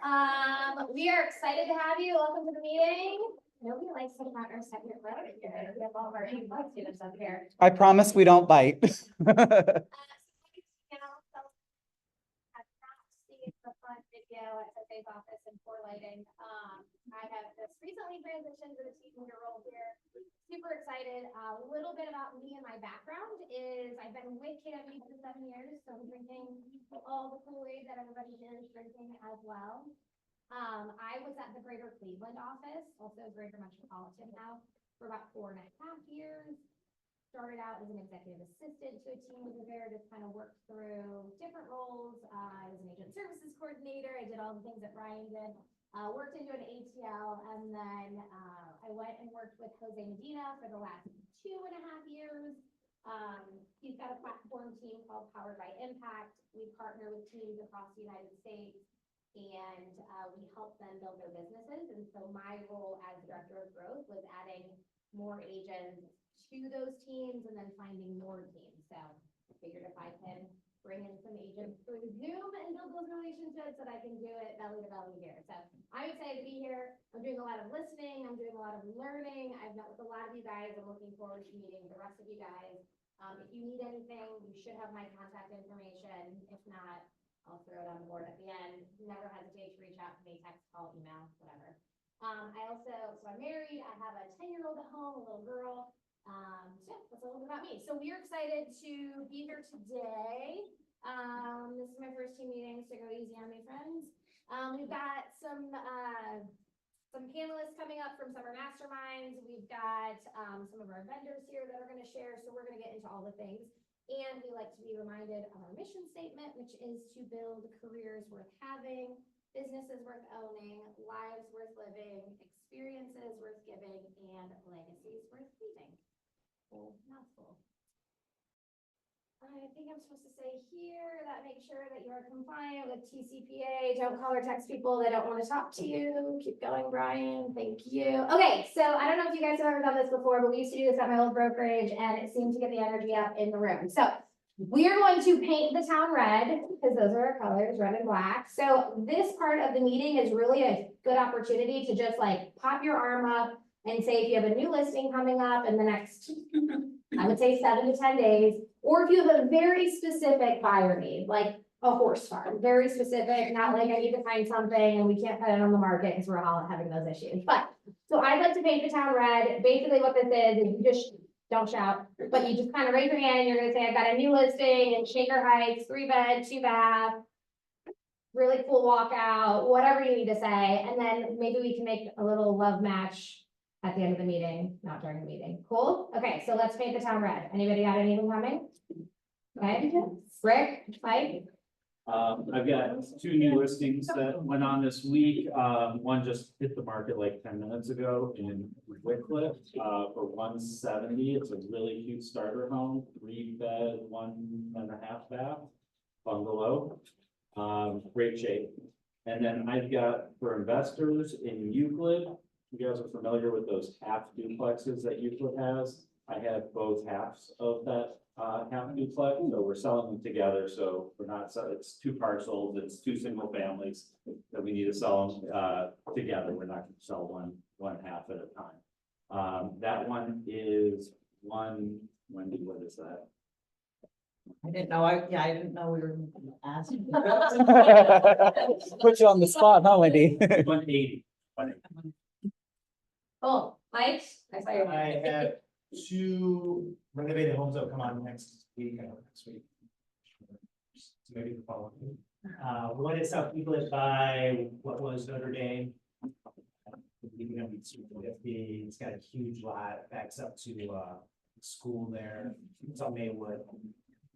We are excited to have you. Welcome to the meeting. Nobody likes to have our second row here. We have all of our students up here. I promise we don't bite. The front video at FA's office and for lighting. I have just recently transitioned to the team leader role here. Super excited. A little bit about me and my background is I've been with KW for 7 years, so I'm drinking all the Kool-Aid that everybody here is drinking as well. I was at the Greater Cleveland office, also Greater Metropolitan now, for about 4.5 years. Started out as an executive assistant to a team leader there, just kind of worked through different roles. I was an agent services coordinator. I did all the things that Ryan did. Worked into an ATL, and then I went and worked with Jose Medina for the last 2.5 years. He's got a platform team called Powered by Impact. We partner with teams across the United States, and we help them build their businesses. And so my role as director of growth was adding more agents to those teams and then finding more teams. So I figured if I can bring in some agents through Zoom and build those relationships, that I can do it belly to belly here. So I'm excited to be here. I'm doing a lot of listening. I'm doing a lot of learning. I've met with a lot of you guys. I'm looking forward to meeting the rest of you guys. If you need anything, you should have my contact information. If not, I'll throw it on the board at the end. Never hesitate to reach out to me, text, call, email, whatever. So I'm married. I have a 10-year-old at home, a little girl. So yeah, that's a little bit about me. So we're excited to be here today. This is my first team meeting, so go easy on me, friends. We've got some panelists coming up from Summer Masterminds. We've got some of our vendors here that are going to share. So we're going to get into all the things. And we like to be reminded of our mission statement, which is to build careers worth having, businesses worth owning, lives worth living, experiences worth giving, and legacies worth leaving. Full mouthful. I think I'm supposed to say here that make sure that you are compliant with TCPA. Don't call or text people that don't want to talk to you. Keep going, Brian. Thank you. Okay, so I don't know if you guys have ever done this before, but we used to do this at my old brokerage, and it seemed to get the energy up in the room. So we are going to paint the town red, because those are our colors, red and black. So this part of the meeting is really a good opportunity to just like pop your arm up and say if you have a new listing coming up in the next, I would say 7 to 10 days, or if you have a very specific buyer need, like a horse farm, very specific, not like I need to find something and we can't put it on the market because we're all having those issues. But so I'd like to paint the town red. Basically what this is you just don't shout, but you just kind of raise your hand and you're gonna say, I've got a new listing in Shaker Heights, 3-bed, 2-bath, really cool walkout, whatever you need to say. And then maybe we can make a little love match at the end of the meeting, not during the meeting. Cool? Okay, so let's paint the town red. Anybody got anything coming? Okay, Rick, Mike? I've got 2 new listings that went on this week. One just hit the market like 10 minutes ago in Wycliffe for 170. It's a really cute starter home, 3-bed, 1.5 bath bungalow. Great shape. And then I've got for investors in Euclid. You guys are familiar with those half duplexes that Euclid has. I have both halves of that half duplex, so we're selling them together. So we're not, so it's 2 parcels, it's 2 single families that we need to sell them together. We're not going to sell one half at a time. That one is Wendy, what is that? I didn't know, I didn't know we were asking. Put you on the spot, huh, Wendy? 180. Cool. Mike? I have 2 renovated homes that will come on next week, So maybe the following week. One is South Euclid by what was Notre Dame. It's got a huge lot, backs up to school there. It's on Maywood.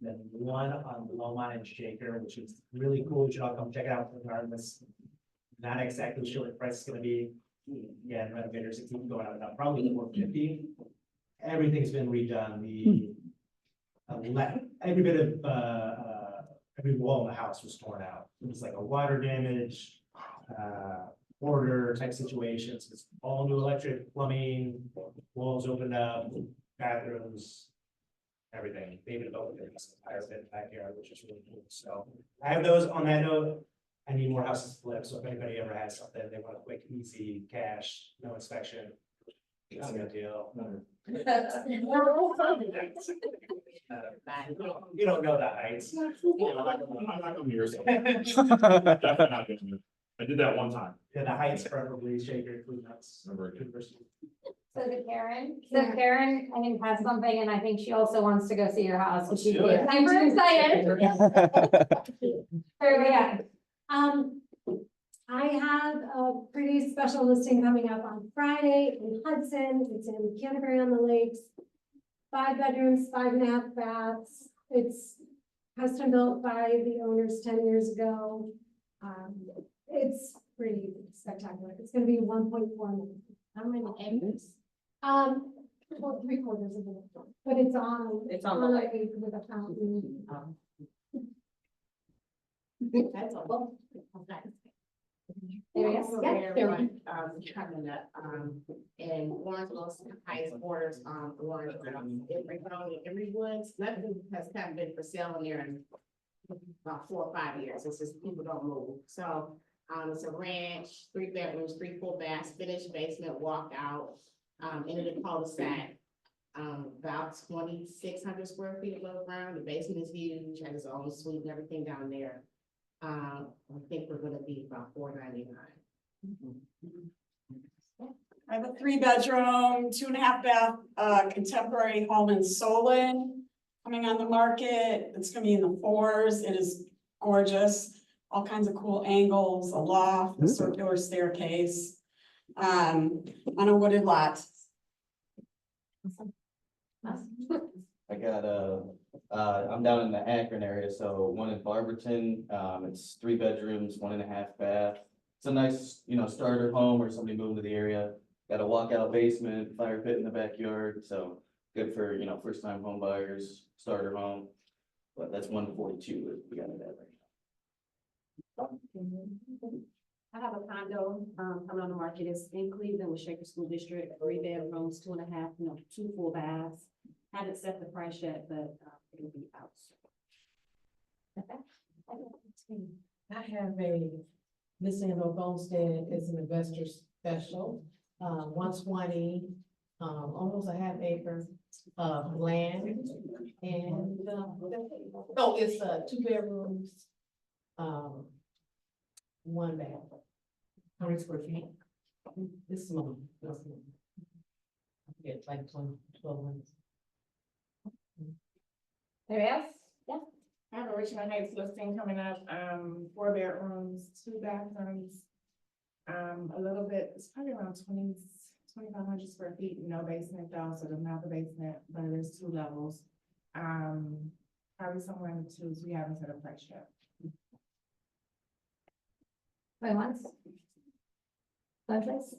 Then one on Longmont and Shaker, which is really cool. You should all come check it out regardless. Not exactly sure what the price is going to be. Yeah, renovators keep going up, probably 450. Everything's been redone. The every bit of every wall in the house was torn out. It was like a water damage, order type situations. It's all new electric, plumbing, walls opened up, bathrooms, everything. They even built the entire backyard, which is really cool. So I have those on that note. I need more houses flipped, so if anybody ever has something, they want a quick, easy cash, no inspection. It's a good deal. You don't know the heights. I'm not gonna be yours. Definitely not doing it. I did that one time. Yeah, the heights preferably shaker, cleanuts. Remember it. So the Karen, I think has something, and I think she also wants to go see your house, which she's Do it. super excited. There we go. I have a pretty special listing coming up on Friday in Hudson. It's in Canterbury on the Lakes. 5 bedrooms, 5.5 baths. It's custom built by the owners 10 years ago. It's pretty spectacular. It's gonna be 1.4 million. How many acres? Well, 3/4 of it, but it's on the a lake. lake with a fountain. That's all. There we go. Yeah, there we go. Coming up, and Warrensville's highest borders, Warrensville, every woods, nothing has kind of been for sale in there in about 4 or 5 years, it's just people don't move, so, it's a ranch, 3 bedrooms, 3 full baths, finished basement, walkout, into the cul-de-sac. About 2,600 square feet above ground, the basement is huge, has its own suite and everything down there. I think we're gonna be about $499. I have a 3-bedroom, 2.5 bath, contemporary home in Solon coming on the market. It's gonna be in the 4s. It is gorgeous. All kinds of cool angles, a loft, a circular staircase, on a wooded lot. I got I'm down in the Akron area, so one in Barberton, it's 3 bedrooms, 1.5 bath. It's a nice, starter home or somebody moving to the area. Got a walkout basement, fire pit in the backyard, so good for, first time home buyers, starter home. But that's 142 that we got in that right I have a condo, coming on the market, it's in Cleveland with Shaker School District, 3 bedrooms, 2.5, 2 full baths. Haven't set the price yet, but it'll be out soon. I have a listing of Homestead as an investor special, 120, almost a half acre of land. And, it's 2 bedrooms, 1 bath. How many square feet? This small. It's like 12 months. There we go. Yeah. I have a Richmond Heights listing coming up, 4 bedrooms, 2 bathrooms. A little bit, it's probably around 2,500 square feet, no basement though, so there's not the basement, but it is 2 levels. Probably somewhere in the 2s, we haven't set a price yet. Going once. Going twice.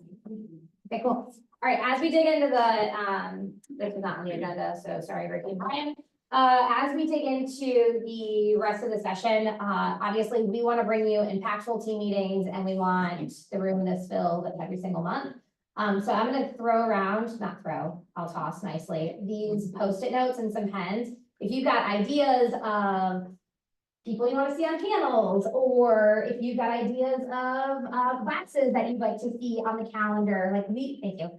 Okay, cool. All right, as we dig into this is not on the agenda, so sorry, Ricky and Brian. As we dig into the rest of the session, obviously, we want to bring you impactful team meetings and we want the room that's filled every single month. So I'm gonna I'll toss nicely, these Post-it notes and some pens. If you've got ideas of people you want to see on panels, or if you've got ideas of classes that you'd like to see on the calendar, thank you.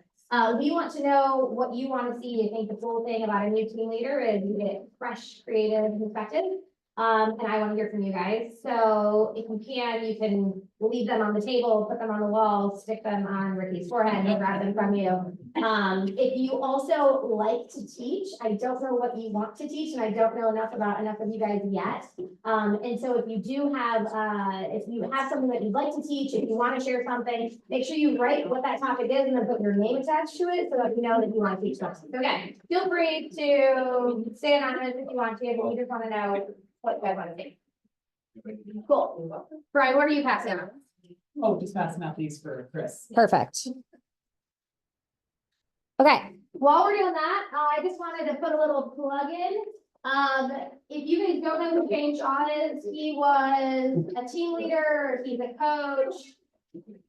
We want to know what you want to see. I think the cool thing about a new team leader is you get fresh, creative perspective. And I want to hear from you guys. So if you can leave them on the table, put them on the wall, stick them on Ricky's forehead and grab them from you. If you also like to teach, I don't know what you want to teach, and I don't know enough of you guys yet. And so if you have something that you'd like to teach, if you want to share something, make sure you write what that topic is and then put your name attached to it so that we know that you want to teach something. Okay, feel free to stay anonymous if you want to, but we just want to know what you guys want to see. Cool. Brian, what are you passing on? Oh, just passing out these for Chris. Perfect. Okay, while we're doing that, I just wanted to put a little plug in. If you guys don't know who Shane Shaw is, he was a team leader, he's a coach.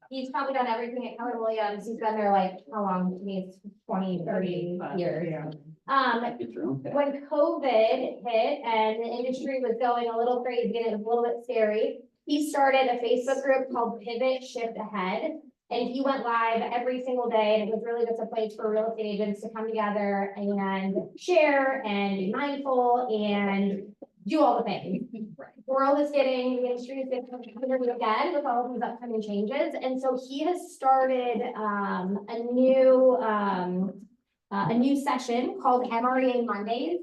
He's probably done everything at Keller Williams. He's been there how long? He's 20, 30 years. When COVID hit and the industry was going a little crazy and it was a little bit scary, he started a Facebook group called Pivot Shift Ahead. And he went live every single day, and it was really just a place for real estate agents to come together and share and be mindful and do all the things. The world is getting, the industry is getting again with all of these upcoming changes. And so he has started a new session called MREA Mondays.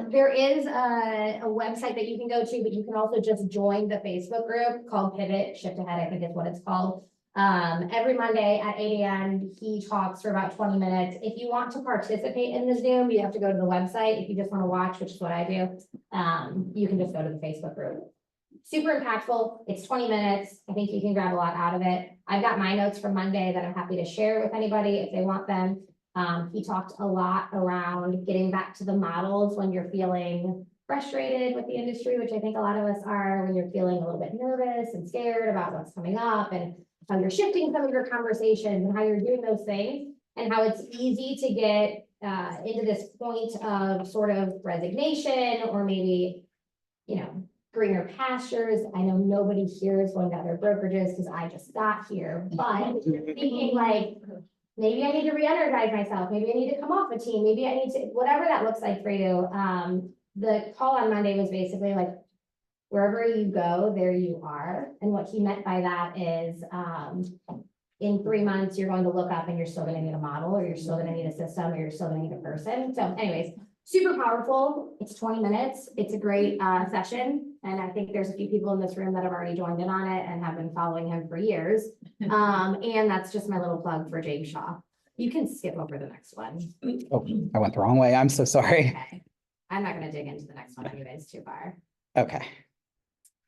There is a website that you can go to, but you can also just join the Facebook group called Pivot Shift Ahead, I think is what it's called. Every Monday at 8 a.m. he talks for about 20 minutes. If you want to participate in the Zoom, you have to go to the website. If you just want to watch, which is what I do, you can just go to the Facebook group. Super impactful. It's 20 minutes. I think you can grab a lot out of it. I've got my notes from Monday that I'm happy to share with anybody if they want them. He talked a lot around getting back to the models when you're feeling frustrated with the industry, which I think a lot of us are, when you're feeling a little bit nervous and scared about what's coming up, and how you're shifting some of your conversations and how you're doing those things, and how it's easy to get into this point of sort of resignation, or maybe, you know, greener pastures. I know nobody here is going to other brokerages because I just got here, but thinking like, maybe I need to re-energize myself. Maybe I need to come off a team. Maybe I need to, whatever that looks like for you. The call on Monday was basically like, wherever you go, there you are. And what he meant by that is, in 3 months, you're going to look up and you're still gonna need a model, or you're still gonna need a system, or you're still gonna need a person. So anyways, super powerful. It's 20 minutes. It's a great session. And I think there's a few people in this room that have already joined in on it and have been following him for years. And that's just my little plug for James Shaw. You can skip over the next one. Oh, I went the wrong way. I'm so sorry. Okay. I'm not gonna dig into the next one anyways too far. Okay.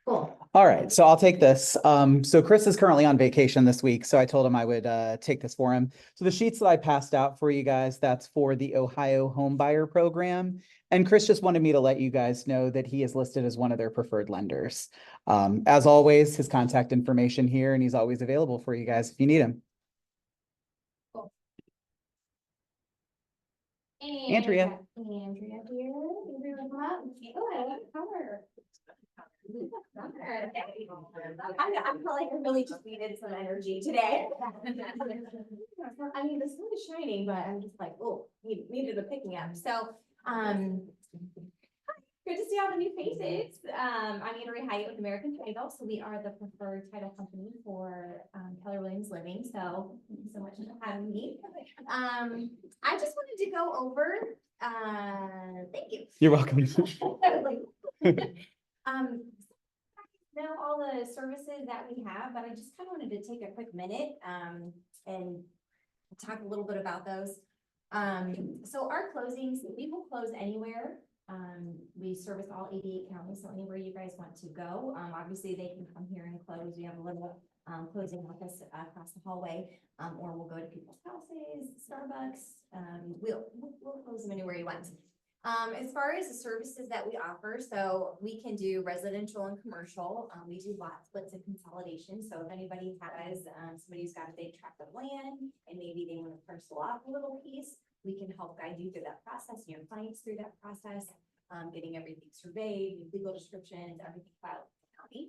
Cool. All right, so I'll take this. So Chris is currently on vacation this week, so I told him I would take this for him. So the sheets that I passed out for you guys, that's for the Ohio Home Buyer Program. And Chris just wanted me to let you guys know that he is listed as one of their preferred lenders. As always, his contact information here, and he's always available for you guys if you need him. Andrea. Andrea here. Andrea, come up. Oh, I love the color. I feel like I really just needed some energy today. I mean, the sun is shining, but I'm just like, oh, needed a pick me up. So, good to see all the new faces. I'm Andrea Hyatt with American Title. So we are the preferred title company for Keller Williams Living. So thank you so much for having me. I just wanted to go over, thank you. You're welcome. Know all the services that we have, but I just kind of wanted to take a quick minute and talk a little bit about those. So our closings, we will close anywhere. We service all 88 counties, so anywhere you guys want to go. Obviously they can come here and close. We have a little closing office across the hallway, or we'll go to people's houses, Starbucks. We'll close them anywhere you want. As far as the services that we offer, so we can do residential and commercial. We do lot splits and consolidation. So if anybody has somebody who's got a big tract of land and maybe they want to parcel off a little piece, we can help guide you through that process and your clients through that process, getting everything surveyed, legal descriptions, everything filed with the county.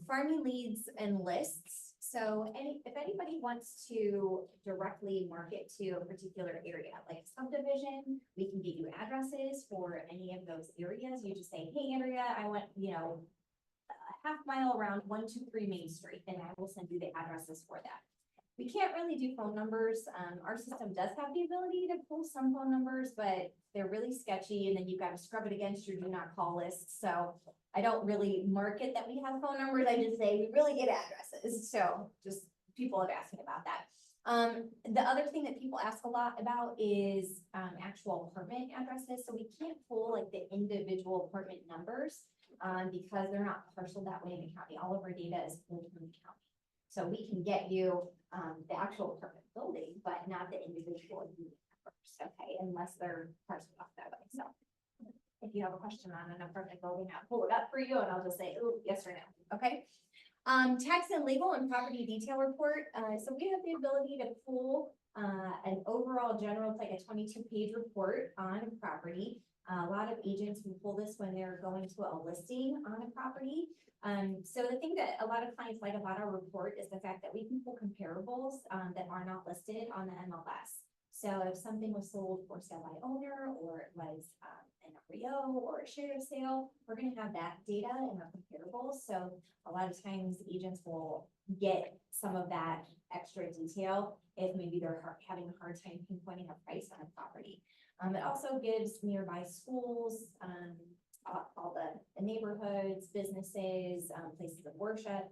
Farming leads and lists. So if anybody wants to directly market to a particular area, like subdivision, we can get you addresses for any of those areas. You just say, hey, Andrea, I want, a half mile around 123 Main Street, and I will send you the addresses for that. We can't really do phone numbers. Our system does have the ability to pull some phone numbers, but they're really sketchy, and then you've got to scrub it against your do not call list. So I don't really market that we have phone numbers. I just say we really get addresses. So just people have asked me about that. The other thing that people ask a lot about is actual apartment addresses. So we can't pull like the individual apartment numbers because they're not parceled that way in the county. All of our data is pulled from the county. So we can get you the actual apartment building, but not the individual unit numbers, okay, unless they're parceled off that way. So if you have a question on an apartment building, I'll pull it up for you and I'll just say, oh, yes or no, okay? Tax and legal and property detail report. So we have the ability to pull an overall general, it's like a 22-page report on a property. A lot of agents will pull this when they're going to a listing on a property. So the thing that a lot of clients like about our report is the fact that we can pull comparables, that are not listed on the MLS. So if something was sold for sale by owner, or it was, an REO or a sheriff sale, we're gonna have that data in our comparables. So a lot of times agents will get some of that extra detail if maybe they're having a hard time pinpointing a price on a property. It also gives nearby schools, all the neighborhoods, businesses, places of worship,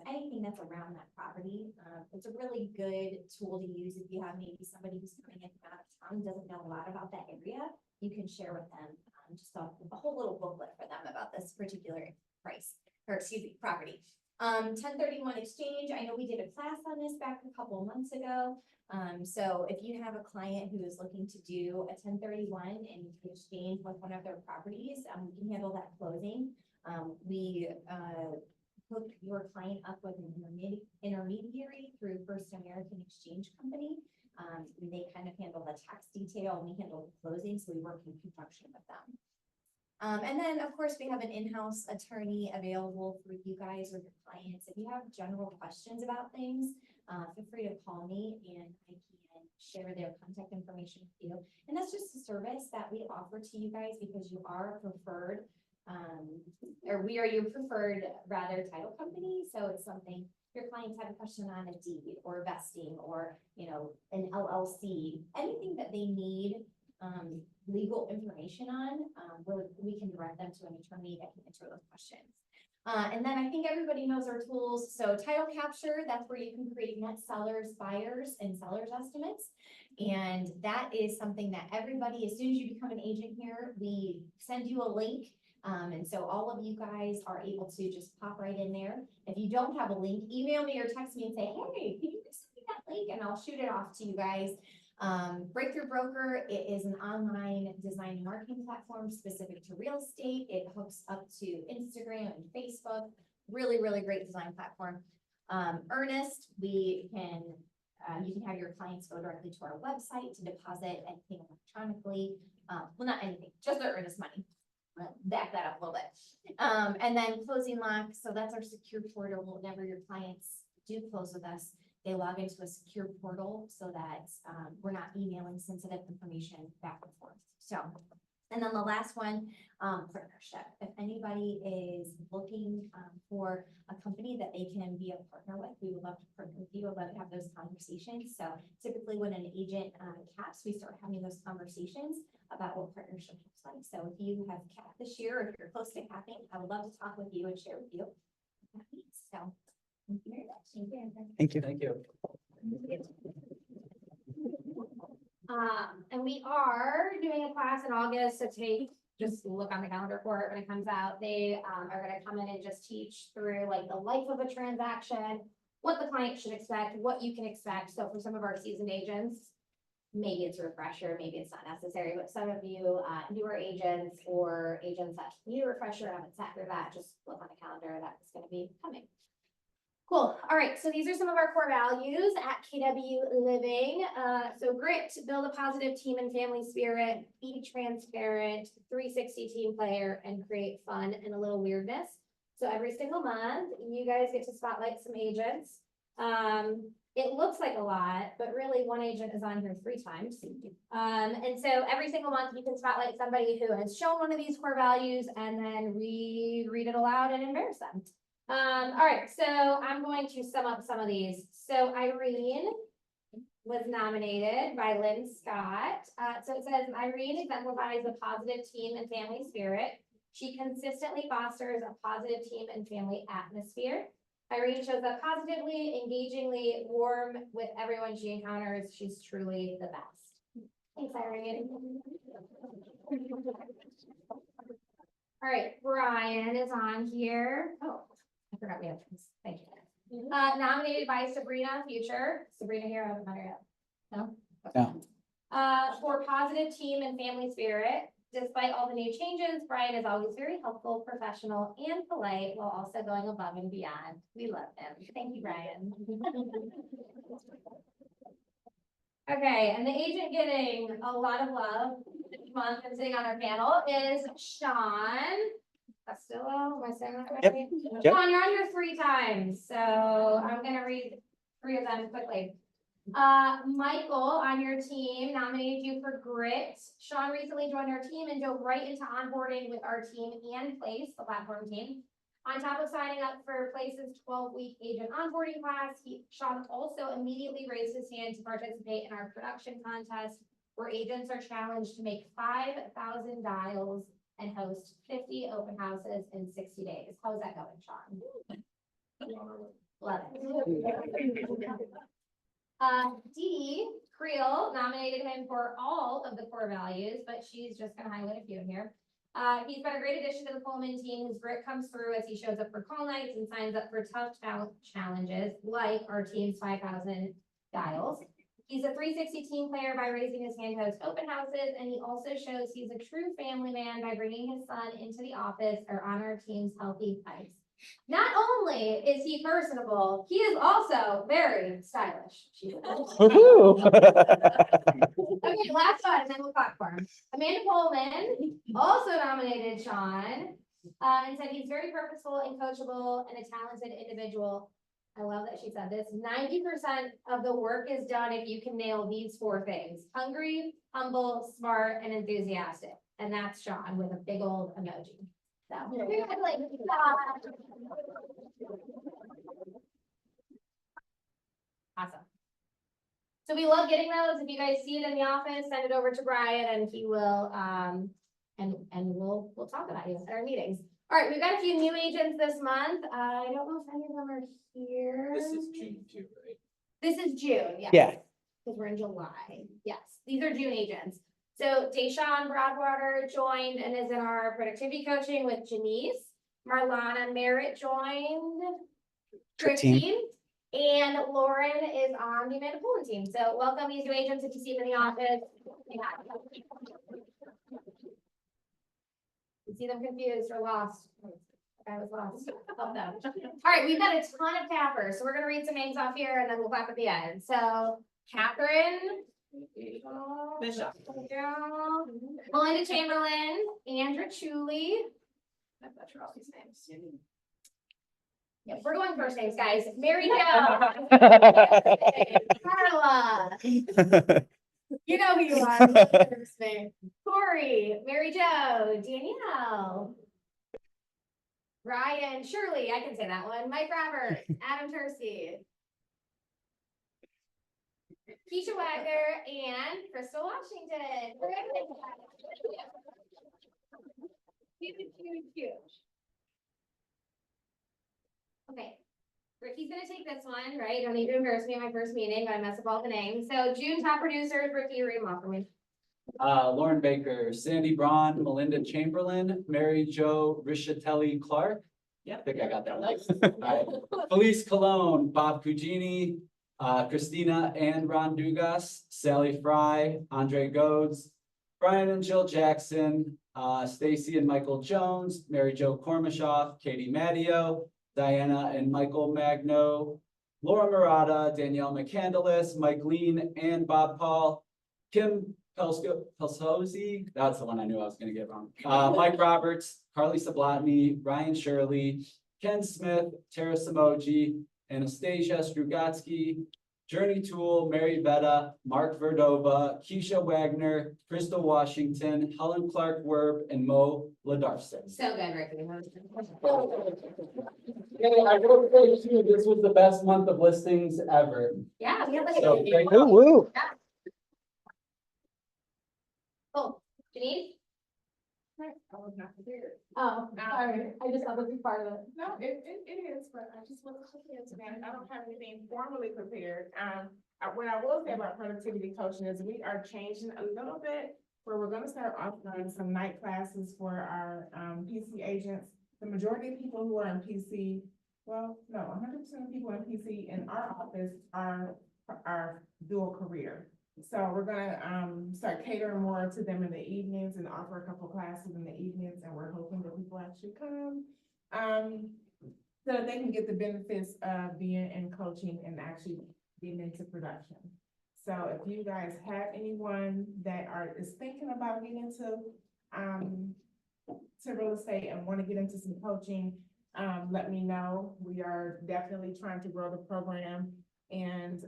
anything that's around that property. It's a really good tool to use if you have maybe somebody who's coming in from out of town, doesn't know a lot about that area. You can share with them, just a whole little booklet for them about this particular price, or excuse me, property. 1031 exchange, I know we did a class on this back a couple of months ago. So if you have a client who is looking to do a 1031 and exchange with one of their properties, we can handle that closing. We hook your client up with an intermediary through First American Exchange Company. They kind of handle the tax detail, and we handle the closing, so we work in conjunction with them. And then, of course, we have an in-house attorney available for you guys or your clients. If you have general questions about things, feel free to call me and I can share their contact information with you. And that's just a service that we offer to you guys because you are preferred, or we are your preferred rather title company. So it's something your clients have a question on a deed or vesting or, an LLC, anything that they need legal information on, we can direct them to an attorney that can answer those questions. And then I think everybody knows our tools. So title capture, that's where you can create net sellers, buyers, and sellers estimates. And that is something that everybody, as soon as you become an agent here, we send you a link. And so all of you guys are able to just pop right in there. If you don't have a link, email me or text me and say, hey, can you just send me that link? And I'll shoot it off to you guys. Breakthrough Broker, it is an online design and marketing platform specific to real estate. It hooks up to Instagram and Facebook. Really, really great design platform. Earnest, you can have your clients go directly to our website to deposit anything electronically. Well, not anything, just their earnest money. Back that up a little bit. And then Closing Lock, so that's our secure portal. Whenever your clients do close with us, they log into a secure portal so that we're not emailing sensitive information back and forth. So, and then the last one, partnership. If anybody is looking for a company that they can be a partner with, we would love to partner with you. We'd love to have those conversations. So typically when an agent caps, we start having those conversations about what partnership looks like. So if you have capped this year, or if you're close to capping, I would love to talk with you and share with you. So thank you very much. Thank you. Thank you. And we are doing a class in August to just look on the calendar for it when it comes out. They are gonna come in and just teach through like the life of a transaction, what the client should expect, what you can expect. So for some of our seasoned agents, maybe it's a refresher, maybe it's not necessary, but some of you newer agents or agents that need a refresher, haven't sat through that, just look on the calendar, that's gonna be coming. Cool. All right. So these are some of our core values at KW Living. So grit, build a positive team and family spirit, be transparent, 360 team player, and create fun and a little weirdness. So every single month, you guys get to spotlight some agents. It looks like a lot, but really one agent is on here 3 times. And so every single month you can spotlight somebody who has shown one of these core values and then read it aloud and embarrass them. All right, so I'm going to sum up some of these. So Irene was nominated by Lynn Scott. So it says, Irene exemplifies a positive team and family spirit. She consistently fosters a positive team and family atmosphere. Irene shows up positively, engagingly, warm with everyone she encounters. She's truly the best. Thanks, Irene. All right, Brian is on here. Oh, I forgot we have this. Thank you. Nominated by Sabrina Future. Sabrina here, I haven't met her yet. No? No. For positive team and family spirit. Despite all the new changes, Brian is always very helpful, professional, and polite while also going above and beyond. We love him. Thank you, Brian. Okay, and the agent getting a lot of love month and sitting on our panel is Sean Castillo. Am I saying that Yep. correctly? Yep. Sean, you're on here 3 times, so I'm gonna read 3 of them quickly. Michael on your team nominated you for Grit. Sean recently joined our team and dove right into onboarding with our team and Place, the platform team. On top of signing up for Place's 12-week agent onboarding class, Sean also immediately raised his hand to participate in our production contest, where agents are challenged to make 5,000 dials and host 50 open houses in 60 days. How's that going, Sean? Love it. Dee Creel nominated him for all of the core values, but she's just gonna highlight a few here. He's been a great addition to the Pullman team. His grit comes through as he shows up for call nights and signs up for tough challenges like our team's 5,000 dials. He's a 360 team player by raising his hand to host open houses, and he also shows he's a true family man by bringing his son into the office or on our team's healthy pipes. Not only is he personable, he is also very stylish. Woohoo! Okay, last one, and then we'll talk for him. Amanda Pullman also nominated Sean, and said he's very purposeful and coachable and a talented individual. I love that she said this. 90% of the work is done if you can nail these 4 things: hungry, humble, smart, and enthusiastic. And that's Sean with a big old emoji. So, congratulations, Sean. Awesome. So we love getting those. If you guys see it in the office, send it over to Brian and he will, and we'll talk about you at our meetings. All right, we've got a few new agents this month. I don't know if any of them are here. This is June too, right? This is June, yes. Yeah. Because we're in July. Yes, these are June agents. So Deshaun Broadwater joined and is in our productivity coaching with Janice. Marlana Merritt joined Triptine. And Lauren is on the Amanda Pullen team. So welcome these new agents if you see them in the office. You see them confused or lost. I was lost. Help them. All right, we've got a ton of tappers. So we're gonna read some names off here and then we'll clap at the end. So Catherine. Bishop. Melinda Chamberlain, Andrew Chuley. I'm not sure all these names. Yep, we're going first names, guys. Mary Jo. Carla. You know who you are. First name. Corey, Mary Jo, Danielle. Ryan, Shirley, I can say that one. Mike Roberts, Adam Tursey. Keisha Wagner and Crystal Washington. Huge. Okay, Ricky's gonna take this one, right? Don't need to embarrass me at my first meeting, but I mess up all the names. So June top producers, Ricky, read them off for me. Lauren Baker, Sandy Braun, Melinda Chamberlain, Mary Jo Richatelli Clark. Yeah, I think I got that right. All right. Felice Cologne, Bob Cugini, Christina and Ron Dugas, Sally Fry, Andre Godes, Brian and Jill Jackson, Stacy and Michael Jones, Mary Jo Kormashoff, Katie Matteo, Diana and Michael Magno, Laura Murata, Danielle McCandless, Mike Lean and Bob Paul, Kim Pelsozi, that's the one I knew I was gonna get wrong. Mike Roberts, Carly Sablotny, Ryan Shirley, Ken Smith, Tara Samoji, Anastasia Strugatsky, Journey Tool, Mary Vetta, Mark Verdova, Keisha Wagner, Crystal Washington, Helen Clark Werb, and Mo Ladarson. So good, Ricky. I will say too, this was the best month of listings ever. Yeah, we have like So, a. thank Woo woo. Oh, Denise? I was not prepared. Oh, sorry. I just thought this was part of it. No, it is, but I just wasn't prepared today. I don't have anything formally prepared. What I will say about productivity coaching is we are changing a little bit, where we're gonna start offering some night classes for our, PC agents. The majority of people who are in PC, well, no, 100% of people in PC in our office are dual career. So we're gonna, start catering more to them in the evenings and offer a couple classes in the evenings, and we're hoping that people actually come. So that they can get the benefits of being in coaching and actually getting into production. So if you guys have anyone that is thinking about getting into, to real estate and want to get into some coaching, let me know. We are definitely trying to grow the program and,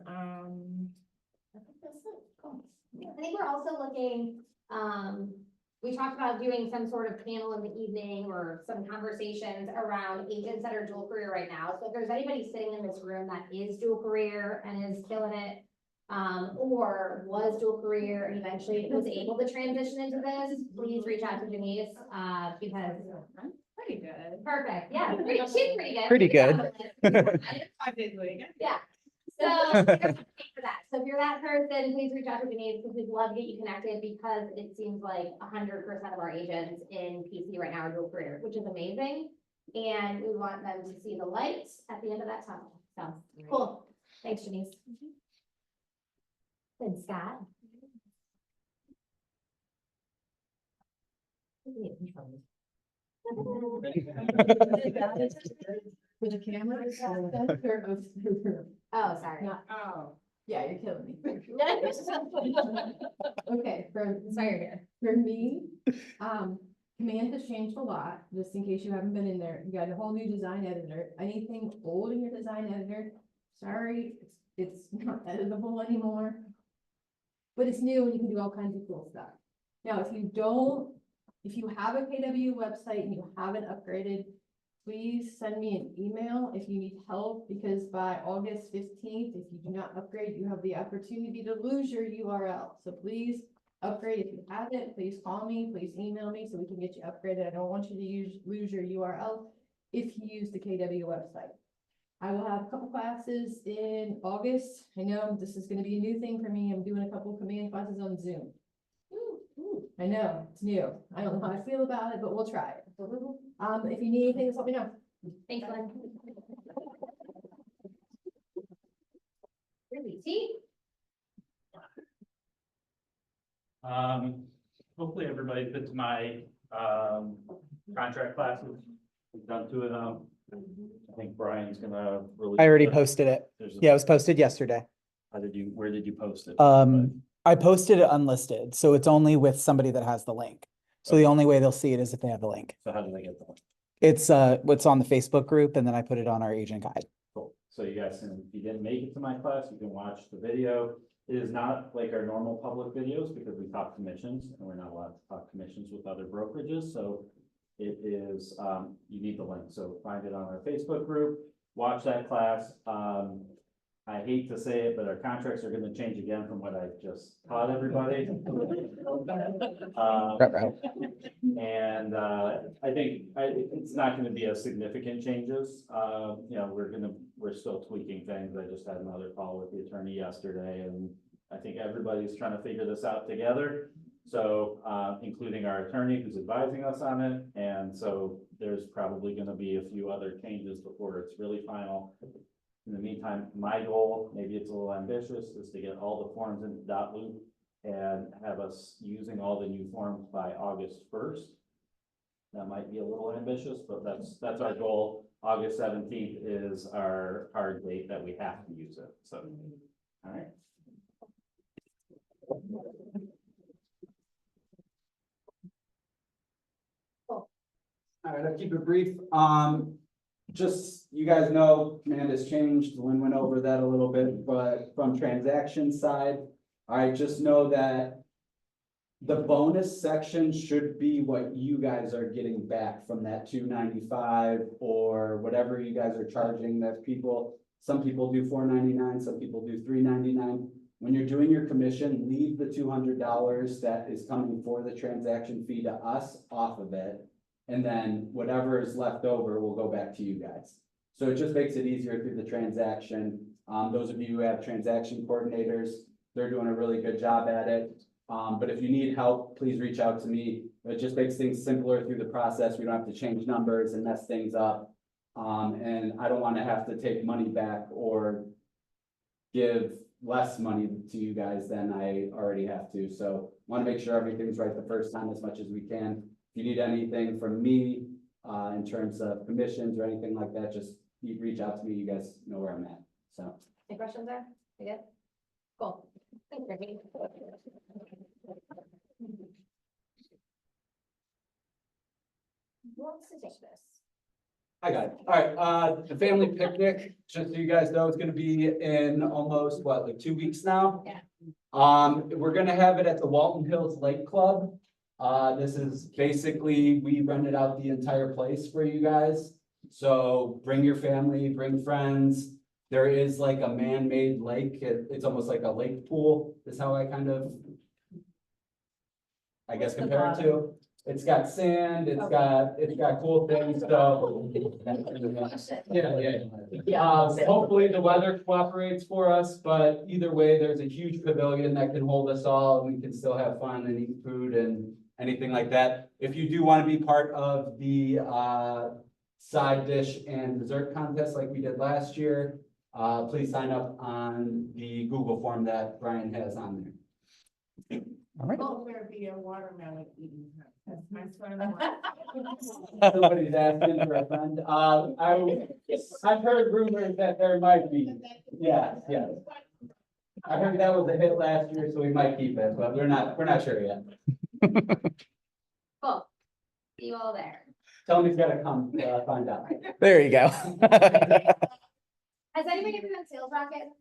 I think that's it. Cool. I think we're also looking, we talked about doing some sort of panel in the evening or some conversations around agents that are dual career right now. So if there's anybody sitting in this room that is dual career and is killing it, or was dual career and eventually was able to transition into this, please reach out to Denise, because. Pretty good. Perfect, yeah, she's pretty good. Pretty good. 5 days a week. Yeah. So, for that. So if you're that person, please reach out to Denise, because we'd love to get you connected, because it seems like 100% of our agents in PC right now are dual career, which is amazing. And we want them to see the lights at the end of that tunnel. So, cool. Thanks, Denise. And Scott. For the camera? Oh, sorry. Oh, yeah, you're killing me. Okay, sorry. For me, Command has changed a lot, just in case you haven't been in there. You got a whole new design editor. Anything old in your design editor, sorry, it's not editable anymore. But it's new and you can do all kinds of cool stuff. Now, if you have a KW website and you haven't upgraded, please send me an email if you need help, because by August 15th, if you do not upgrade, you have the opportunity to lose your URL. So please upgrade. If you haven't, please call me, please email me so we can get you upgraded. I don't want you to lose your URL if you use the KW website. I will have a couple classes in August. I know this is going to be a new thing for me. I'm doing a couple Command classes on Zoom. I know, it's new. I don't know how I feel about it, but we'll try it. If you need anything, just let me know. Thanks, Lynn. Really, see? Hopefully everybody been to my, contract classes. We've done 2 of them. I think Brian's gonna release. I already posted it. Yeah, it was posted yesterday. Where did you post it? I posted it unlisted, so it's only with somebody that has the link. So the only way they'll see it is if they have the link. So how do they get the link? It's what's on the Facebook group, and then I put it on our agent guide. Cool. So you guys can, if you didn't make it to my class, you can watch the video. It is not like our normal public videos because we talk commissions and we're not allowed to talk commissions with other brokerages. So it is, you need the link. So find it on our Facebook group, watch that class. I hate to say it, but our contracts are going to change again from what I just taught everybody. And I think it's not going to be a significant changes. You know, we're still tweaking things. I just had another call with the attorney yesterday, and I think everybody's trying to figure this out together. So, including our attorney who's advising us on it. And so there's probably going to be a few other changes before it's really final. In the meantime, my goal, maybe it's a little ambitious, is to get all the forms into .loop and have us using all the new forms by August 1st. That might be a little ambitious, but that's our goal. August 17th is our hard date that we have to use it. So, all right. All right, I'll keep it brief. Just, you guys know, command has changed. Lynn went over that a little bit, but from transaction side, I just know that the bonus section should be what you guys are getting back from that $295 or whatever you guys are charging. That some people do $499, some people do $399. When you're doing your commission, leave the $200 that is coming for the transaction fee to us off of it. And then whatever is left over will go back to you guys. So it just makes it easier through the transaction. Those of you who have transaction coordinators, they're doing a really good job at it. But if you need help, please reach out to me. It just makes things simpler through the process. We don't have to change numbers and mess things up. And I don't want to have to take money back or give less money to you guys than I already have to. So want to make sure everything's right the first time as much as we can. If you need anything from me in terms of commissions or anything like that, just reach out to me. You guys know where I'm at. So. Any questions there? You good? Cool. Thanks, Brittany. Who wants to take this? I got it. All right, the family picnic, just so you guys know, it's gonna be in almost, what, like 2 weeks now? Yeah. We're gonna have it at the Walton Hills Lake Club. This is basically, we rented out the entire place for you guys. So bring your family, bring friends. There is like a man-made lake. It's almost like a lake pool, is how I kind of, I guess, compare it to. It's got sand, it's got cool things, so. Yeah. Hopefully the weather cooperates for us, but either way, there's a huge pavilion that can hold us all, and we can still have fun and eat food and anything like that. If you do want to be part of the, side dish and dessert contest like we did last year, please sign up on the Google form that Brian has on there. All right. Will there be a watermelon eating? My son. Somebody's asking for a friend. I've heard rumors that there might be. Yeah. I heard that was a hit last year, so we might keep it, but we're not sure yet. Cool. See you all there. Tell him he's gotta come, find out. There you go. Has anybody ever done Sales Rocket?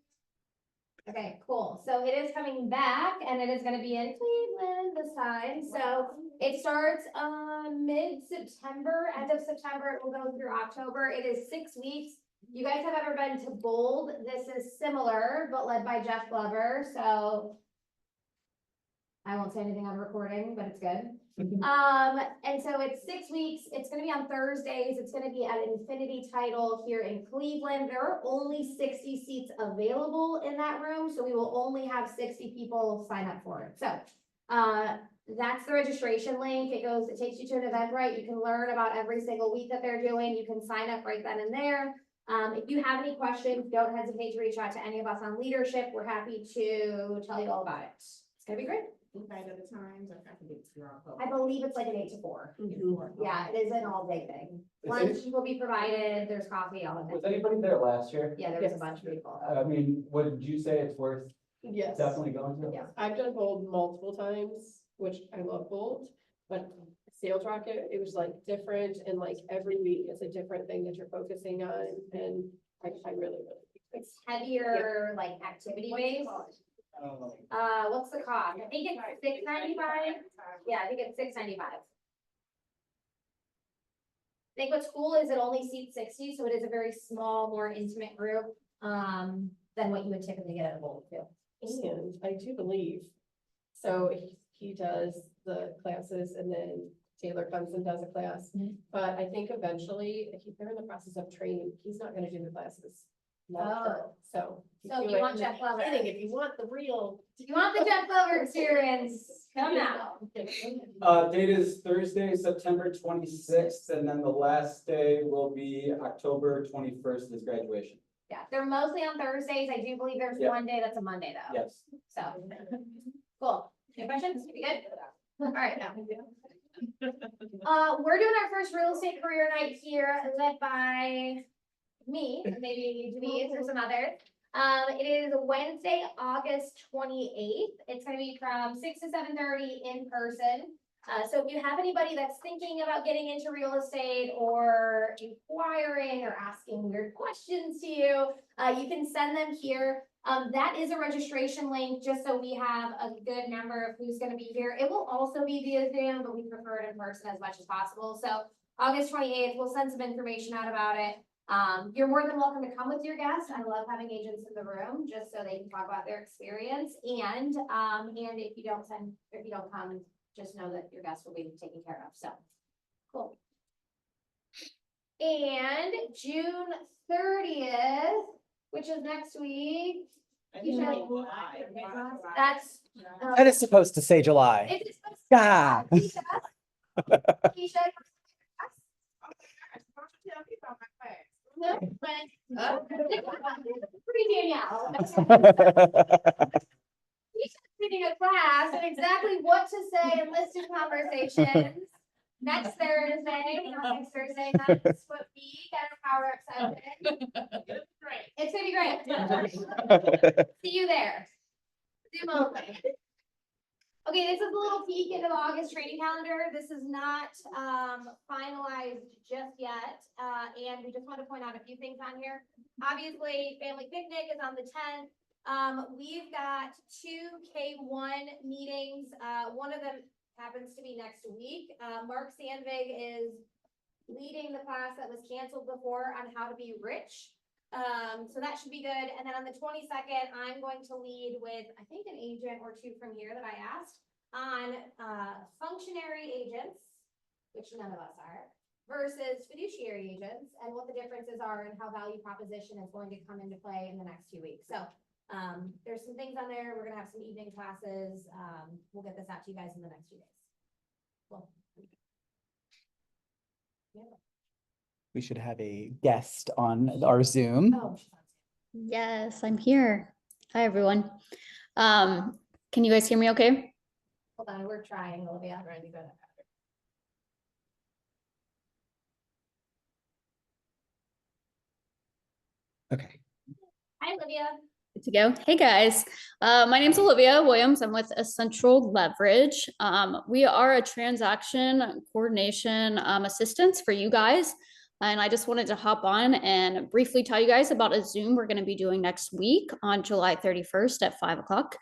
Okay, cool. So it is coming back and it is gonna be in Cleveland this time. So it starts mid-September, end of September. It will go through October. It is 6 weeks. You guys have ever been to Bold? This is similar, but led by Jeff Glover. So I won't say anything on recording, but it's good. And so it's 6 weeks. It's gonna be on Thursdays. It's gonna be at Infinity Title here in Cleveland. There are only 60 seats available in that room, so we will only have 60 people sign up for it. So, that's the registration link. It takes you to an Eventbrite. You can learn about every single week that they're doing. You can sign up right then and there. If you have any questions, don't hesitate to reach out to any of us on leadership. We're happy to tell you all about it. It's gonna be great. Night at the times, I can get to your. I believe it's like an 8 to 4. Yeah, it is an all day thing. Lunch will be provided, there's coffee, all of Was it. anybody there last year? Yeah, there was a bunch of people. I mean, would you say it's worth Yes, definitely going to? Yeah. I've done Bold multiple times, which I love Bold, but Sales Rocket, it was like different and like every week is a different thing that you're focusing on and I really. It's heavier, like activity based. What's the cost? I think it's $6.95. Yeah, I think it's $6.95. I think what's cool is it only seats 60, so it is a very small, more intimate group, than what you would typically get at a bowl too. And I do believe, so he does the classes and then Taylor comes and does a class. But I think eventually, they're in the process of training, he's not gonna do the classes. Oh. So. So if you want Jeff Glover. If you want the real. If you want the Jeff Glover experience, come now. Date is Thursday, September 26th, and then the last day will be October 21st is graduation. Yeah, they're mostly on Thursdays. I do believe there's Yep. one day that's a Monday though. Yes. So, cool. Any questions? You good? All right, now. We're doing our first real estate career night here, led by me, maybe Denise or some others. It is Wednesday, August 28th. It's gonna be from 6 to 7:30 in person. So if you have anybody that's thinking about getting into real estate or inquiring or asking weird questions to you, you can send them here. That is a registration link, just so we have a good number of who's gonna be here. It will also be via Zoom, but we prefer it in person as much as possible. So August 28th, we'll send some information out about it. You're more than welcome to come with your guests. I love having agents in the room just so they can talk about their experience. And if you don't come, just know that your guests will be taken care of. So cool. And June 30th, which is next week. That's That is supposed to say July. it's supposed to God. Keisha. No, but pretty Danielle. He's reading a class and exactly what to say in listed conversations. Next Thursday, not next Thursday, that's what we get our power up session. It's gonna be great. See you there. Zoom only. Okay, this is a little peek into the August training calendar. This is not finalized just yet. And we just want to point out a few things on here. Obviously, family picnic is on the 10th. We've got 2 K1 meetings. One of them happens to be next week. Mark Sandvig is leading the class that was canceled before on how to be rich. So that should be good. And then on the 22nd, I'm going to lead with, I think, an agent or 2 from here that I asked on functionary agents, which none of us are, versus fiduciary agents and what the differences are and how value proposition is going to come into play in the next 2 weeks. So there's some things on there. We're gonna have some evening classes. We'll get this out to you guys in the next few days. Cool. Yeah. We should have a guest on our Zoom. Oh, Yes, I'm here. Hi, everyone. Can you guys hear me okay? hold on, we're trying, Olivia. Okay. Hi, Olivia. Good to go. Hey, guys. My name's Olivia Williams. I'm with Essential Leverage. We are a transaction coordination assistance for you guys. And I just wanted to hop on and briefly tell you guys about a Zoom we're going to be doing next week on July 31st at 5 o'clock.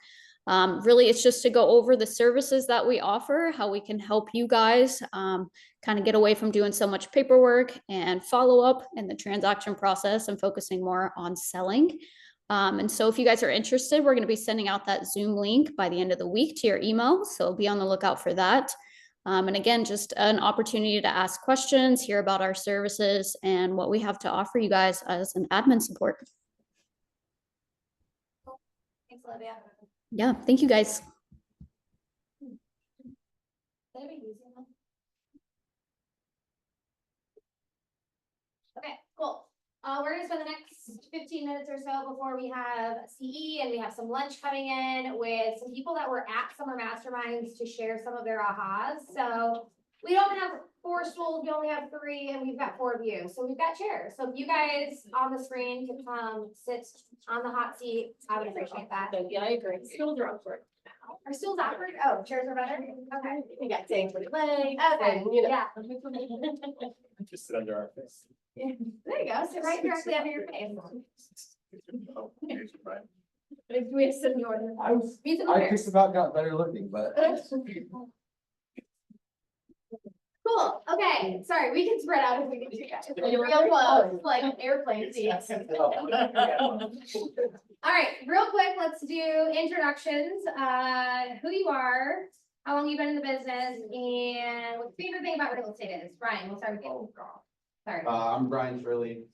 Really, it's just to go over the services that we offer, how we can help you guys kind of get away from doing so much paperwork and follow up in the transaction process and focusing more on selling. And so if you guys are interested, we're going to be sending out that Zoom link by the end of the week to your email. So be on the lookout for that. And again, just an opportunity to ask questions, hear about our services and what we have to offer you guys as an admin support. Thanks, Olivia. Yeah, thank you guys. Okay, cool. We're gonna spend the next 15 minutes or so before we have CE and we have some lunch coming in with some people that were at Summer Masterminds to share some of their ahas. So we don't have 4 stools, we only have 3 and we've got 4 of you. So we've got chairs. So if you guys on the screen can come sit on the hot seat, I would appreciate that. Yeah, I agree. Stools are awkward. Are stools awkward? Oh, chairs are better? Okay. We got dangled legs. Okay, and, you know. yeah. Just sit under our face. There you go, sit right directly under your face. Oh, here's your friend. We have some northern. I just about got better looking, but. Cool, okay, sorry, we can spread out if we can do that. Real close, like airplane seats. All right, real quick, let's do introductions. Who you are, how long you've been in the business, and what your favorite thing about real estate is. Brian, we'll start with you. Sorry. I'm Brian Shirley,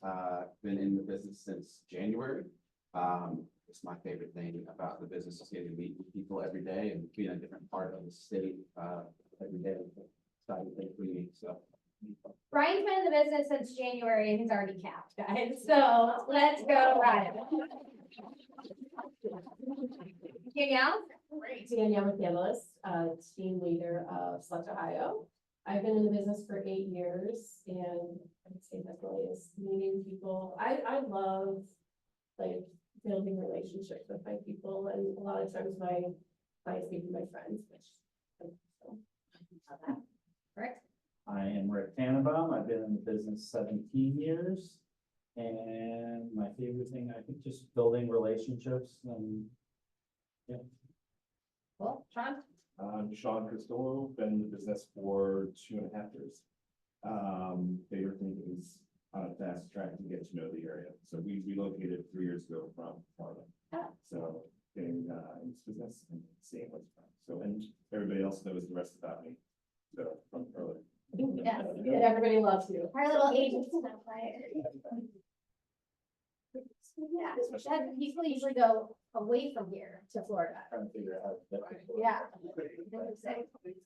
been in the business since January. It's my favorite thing about the business is getting to meet people every day and being a different part of the state, every day. Exciting thing for me, so. Brian's been in the business since January and he's already capped, guys, so let's go, Brian. Danielle? Great. Danielle McGillis, team leader of Select Ohio. I've been in the business for 8 years and I would say that really is meeting people. I love like building relationships with my people and a lot of times my clients become my friends, which so. Correct. I am Rick Tannenbaum. I've been in the business 17 years. And my favorite thing, I think, just building relationships and yeah. Cool, Sean? I'm Sean Cristillo, been in the business for 2.5 years. Favorite thing is on a fast track to get to know the area. So we relocated 3 years ago from Florida. Oh. So getting into business and seeing what's fun. So, and everybody else knows the rest about me. So from earlier. Yes. Everybody loves you. Our little agents now, right? Yeah, that people usually go away from here to Florida. Trying to figure out how to. Yeah.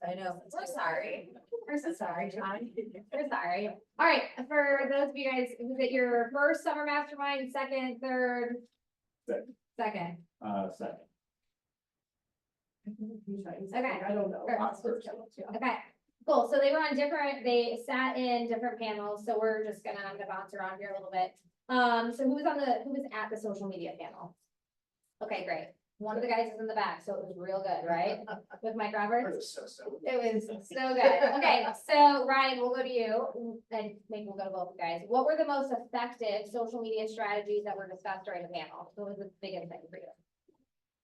I know, we're sorry. We're so sorry, John. We're sorry. All right, for those of you guys, was it your first summer mastermind, second, third? Second. Second. Second. Okay. I don't know. Okay, cool. So they were on different, they sat in different panels, so we're just gonna, I'm gonna bounce around here a little bit. So who was at the social media panel? Okay, great. One of the guys is in the back, so it was real good, right? With Mike Roberts. So. It was so good. Okay, so Ryan, we'll go to you, and maybe we'll go to both guys. What were the most effective social media strategies that were discussed during the panel? What was the biggest thing for you?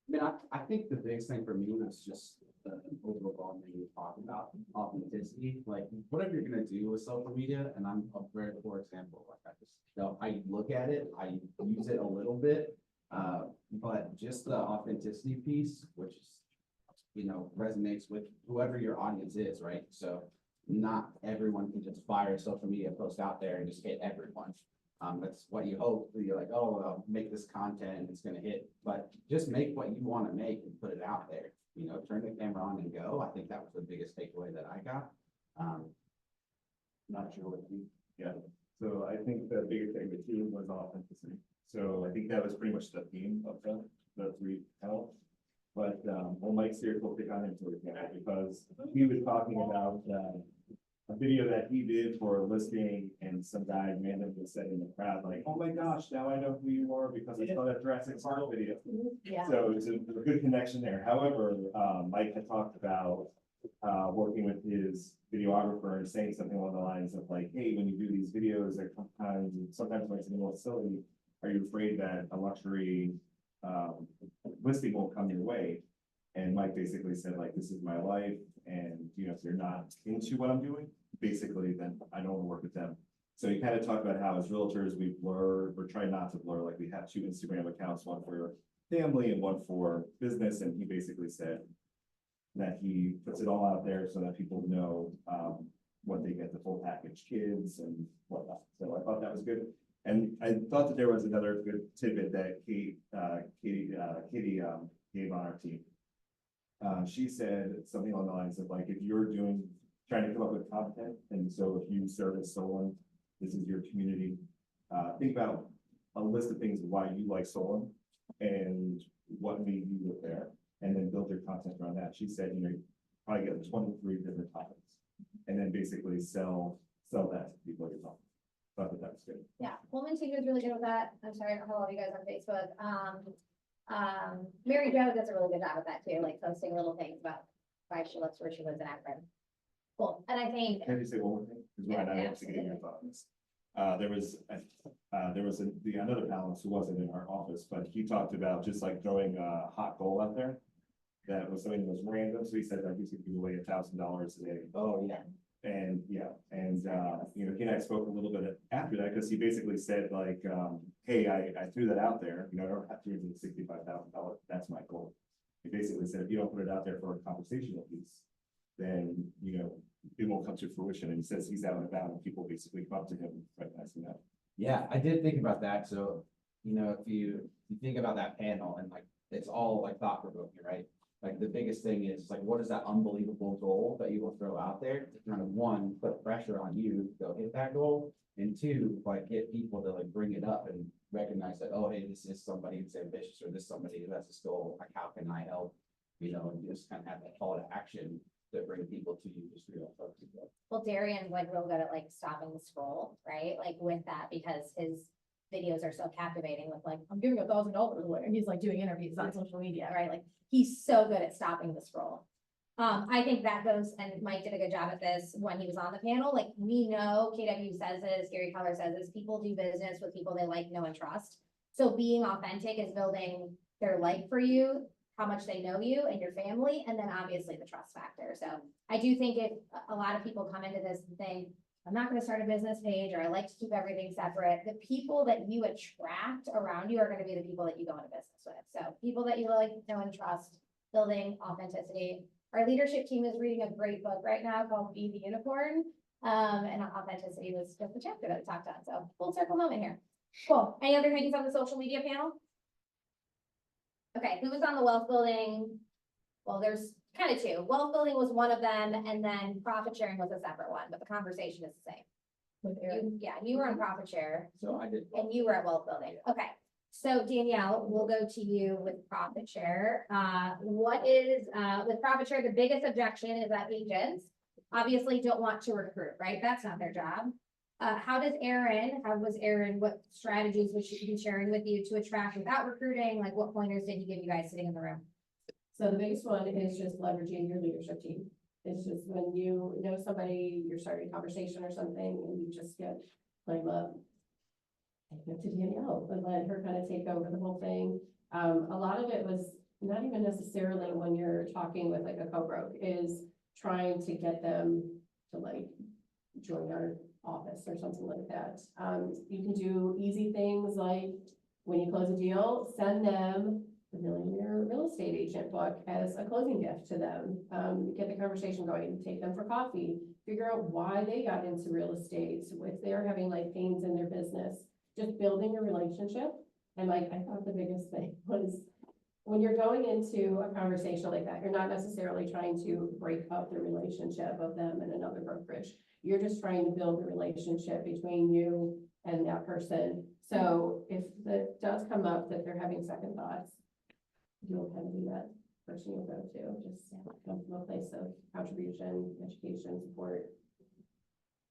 I mean, I think the biggest thing for me was just the overall thing we talked about, authenticity, like whatever you're gonna do with social media, and I'm a very poor example, like I look at it, I use it a little bit, but just the authenticity piece, which is, resonates with whoever your audience is, right? So not everyone can just fire a social media post out there and just hit everyone. That's what you hope. You're like, oh, well, make this content, it's gonna hit, but just make what you want to make and put it out there. Turn the camera on and go. I think that was the biggest takeaway that I got. Not sure what you. Yeah, so I think the biggest thing with you was authenticity. So I think that was pretty much the theme of the three panels. But well, Mike's here, we'll pick on him towards the end because he was talking about a video that he did for a listing, and some guy randomly said in the crowd, like, "Oh my gosh, now I know who you are because I saw that Jurassic Park video." Yeah. So it's a good connection there. However, Mike had talked about working with his videographer and saying something along the lines of like, "Hey, when you do these videos, like sometimes when it's a little silly, are you afraid that a luxury listing won't come your way?" And Mike basically said, like, "This is my life, and if you're not into what I'm doing, basically, then I don't want to work with them." So he kind of talked about how as realtors, we're trying not to blur, like we have 2 Instagram accounts, one for family and one for business. And he basically said that he puts it all out there so that people know what they get, the full package, kids and whatnot. So I thought that was good. And I thought that there was another good tidbit that Katie gave on our team. She said something along the lines of like, if you're trying to come up with content, and so if you service Solon, this is your community, think about a list of things why you like Solon and what made you live there, and then build your content around that. She said, you probably get 23 different topics, and then basically sell that to people you're talking. So I thought that was good. Yeah, Woman Team is really good with that. I'm sorry, I don't follow you guys on Facebook. Mary Jo does a really good job with that too, like posting little things about why she lives where she lives in Akron. Cool, and I think. Can I just say one more thing? Because Ryan, I have to get your thoughts. There was another panelist who wasn't in our office, but he talked about just like throwing a hot goal out there. That was something that was random. So he said like he's gonna give away $1,000 a day. Oh, yeah. And he and I spoke a little bit after that because he basically said like, hey, I threw that out there. I don't have $365,000. That's my goal. He basically said if you don't put it out there for a conversational piece, then it won't come to fruition. And he says he's out and about, and people basically come up to him recognizing that. Yeah, I did think about that. So, if you think about that panel and like, it's all like thought provoking, right? Like the biggest thing is like, what is that unbelievable goal that you will throw out there to kind of one, put pressure on you to go hit that goal, and two, like get people to like bring it up and recognize that, oh, hey, this is somebody who's ambitious, or this somebody who has this goal. Like, how can I help? And just kind of have that call to action to bring people to you. Just real folks. Well, Darian's like real good at like stopping the scroll, right? Like with that, because his videos are so captivating with like, I'm giving $1,000 away, and he's like doing interviews on social media, right? Like he's so good at stopping the scroll. I think that goes, and Mike did a good job at this when he was on the panel. Like we know KW says this, Gary Keller says this, people do business with people they like, know, and trust. So being authentic is building their like for you, how much they know you and your family, and then obviously the trust factor. So I do think if a lot of people come into this and think, I'm not going to start a business page, or I like to keep everything separate, the people that you attract around you are going to be the people that you go into business with. So people that you like, know, and trust, building authenticity. Our leadership team is reading a great book right now called Be the Unicorn. And authenticity was just the chapter that we talked on. So full circle moment here. Cool. Any other things on the social media panel? Okay, who was on the wealth building? Well, there's kind of two. Wealth building was one of them, and then profit sharing was a separate one, but the conversation is the same. You were on profit share. So I did. And you were at wealth building. Okay. So Danielle, we'll go to you with profit share. What is, with profit share, the biggest objection is that agents obviously don't want to recruit, right? That's not their job. how was Aaron, what strategies was she be sharing with you to attract without recruiting? Like what pointers did he give you guys sitting in the room? So the biggest one is just leveraging your leadership team. It's just when you know somebody, you're starting a conversation or something, and you just get like love. Take it to Danielle and let her kind of take over the whole thing. A lot of it was not even necessarily when you're talking with like a co-broke, is trying to get them to like join our office or something like that. You can do easy things like when you close a deal, send them the Millionaire Real Estate Agent book as a closing gift to them. Get the conversation going, take them for coffee, figure out why they got into real estate, if they're having like pains in their business, just building a relationship. And like, I thought the biggest thing was when you're going into a conversation like that, you're not necessarily trying to break up the relationship of them and another brokerage. You're just trying to build a relationship between you and that person. So if it does come up that they're having second thoughts, you'll kind of be that person you'll go to, just come from a place of contribution, education, support.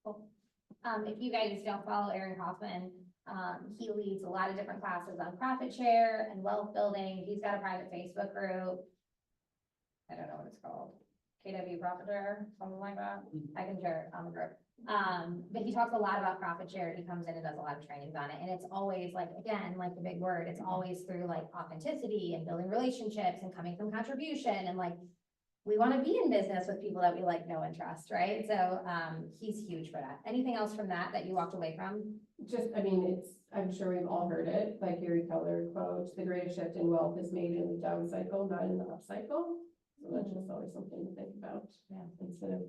Cool. If you guys don't follow Aaron Kaufman, he leads a lot of different classes on profit share and wealth building. He's got a private Facebook group. I don't know what it's called. KW Profit Share, something like that. I can share it on the group. But he talks a lot about profit share. He comes in and does a lot of trainings on it. And it's always like, again, like the big word, it's always through like authenticity and building relationships and coming from contribution. And like, we want to be in business with people that we like, know, and trust, right? So he's huge for that. Anything else from that you walked away from? Just, I mean, I'm sure we've all heard it, like Gary Keller quote, the greatest shift in wealth is made in the down cycle, not in the up cycle. So that's just always something to think about. Yeah. Instead of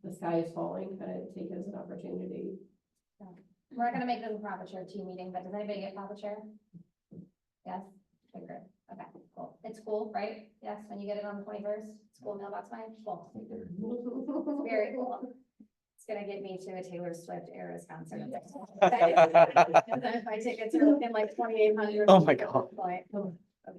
the sky is falling, kind of take it as an opportunity. Yeah. We're not gonna make this a profit share team meeting, but does anybody get profit share? Yes? Okay, great. Okay, cool. It's cool, right? Yes, when you get it on the 21st, it's cool, mailbox fine, cool. Very cool. It's gonna get me to a Taylor Swift Eras concert. My tickets are looking like 2,800. Oh my God.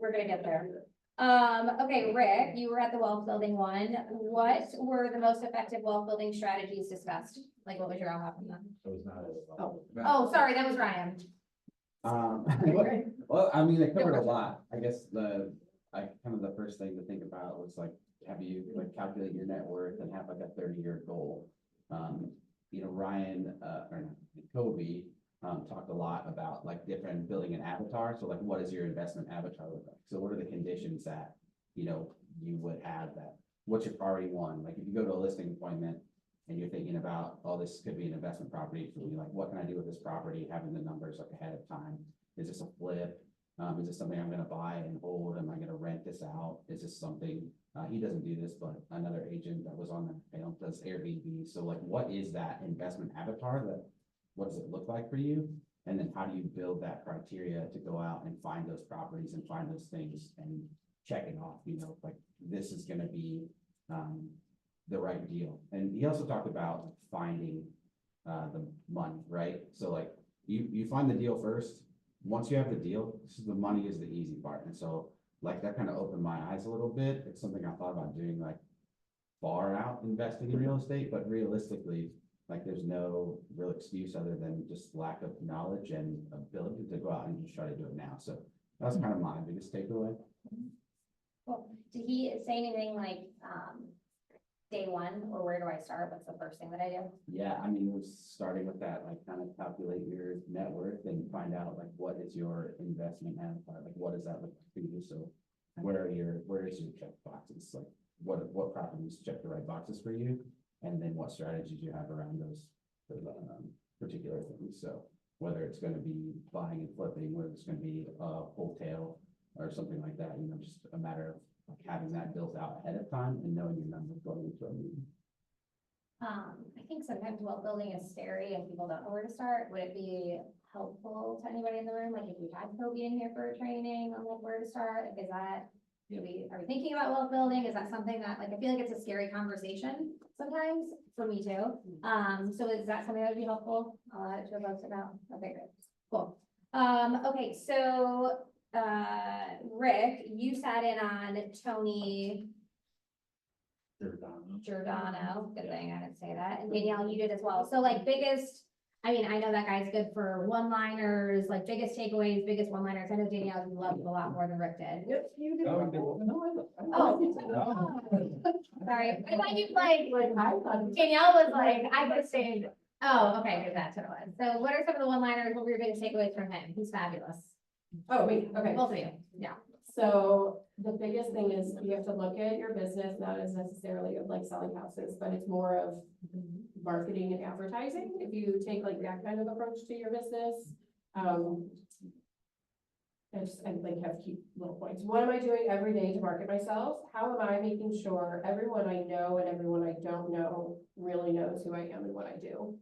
We're gonna get there. Okay, Rick, you were at the wealth building one. What were the most effective wealth building strategies discussed? Like, what was your aha from that? Oh, sorry, that was Ryan. Well, I mean, it covered a lot. I guess the first thing to think about was like, have you like calculate your net worth and have like a 30-year goal? Ryan, or not, Kobe, talked a lot about like different building an avatar. So like, what does your investment avatar look like? So what are the conditions that, you would have that? What's your priority one? Like if you go to a listing appointment and you're thinking about, oh, this could be an investment property for me, like what can I do with this property? Having the numbers like ahead of time. Is this a flip? Is this something I'm gonna buy and hold? Am I gonna rent this out? Is this something, he doesn't do this, but another agent that was on the panel does Airbnb. So like, what is that investment avatar what does it look like for you? And then how do you build that criteria to go out and find those properties and find those things and check it off, like this is gonna be the right deal. And he also talked about finding the money, right? So like you find the deal first. Once you have the deal, the money is the easy part. And so like that kind of opened my eyes a little bit. It's something I thought about doing like far out investing in real estate, but realistically, like there's no real excuse other than just lack of knowledge and ability to go out and just try to do it now. So that's kind of my biggest takeaway. Cool. Did he say anything like day one, or where do I start? What's the first thing that I do? Yeah, I mean, we're starting with that, like kind of calculate your net worth and find out like what is your investment avatar, like what does that look like for you? So where is your check boxes? Like what properties check the right boxes for you? And then what strategies you have around those particular things. So whether it's going to be buying and flipping, whether it's going to be a wholesale or something like that, just a matter of like having that built out ahead of time and knowing your numbers going into a meeting. I think sometimes wealth building is scary and people don't know where to start. Would it be helpful to anybody in the room? Like if we had Kobe in here for a training on like where to start, is that, are we thinking about wealth building? Is that something that like, I feel like it's a scary conversation sometimes for me too. So is that something that would be helpful? I'll add it to a post about. Okay, good. Cool. Okay, so Rick, you sat in on Tony Giordano. Good thing I didn't say that. And Danielle, you did as well. So like biggest I mean, I know that guy's good for one-liners, like biggest takeaways, biggest one-liners. I know Danielle loved it a lot more than Rick did. Yep, you do. Oh. Sorry, I thought you like, Danielle was like, I just stayed, oh, okay, good, that's what it was. So what are some of the one-liners, what were your biggest takeaways from him? He's fabulous. Oh, wait, okay. Both of you, yeah. So the biggest thing is you have to look at your business, not as necessarily of like selling houses, but it's more of marketing and advertising. If you take like that kind of approach to your business, I like have key little points. What am I doing every day to market myself? How am I making sure everyone I know and everyone I don't know really knows who I am and what I do?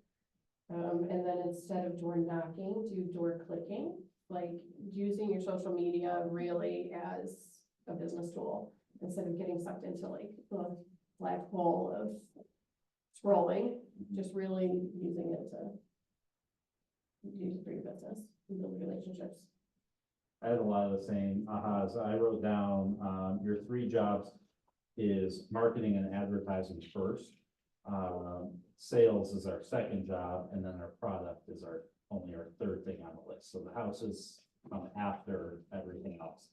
And then instead of door knocking, do door clicking, like using your social media really as a business tool instead of getting sucked into like the black hole of scrolling, just really using it to use it for your business and build relationships. I had a lot of the same ahas. I wrote down, your 3 jobs is marketing and advertising first. Sales is our second job, and then our product is only our 3rd thing on the list. So the houses come after everything else.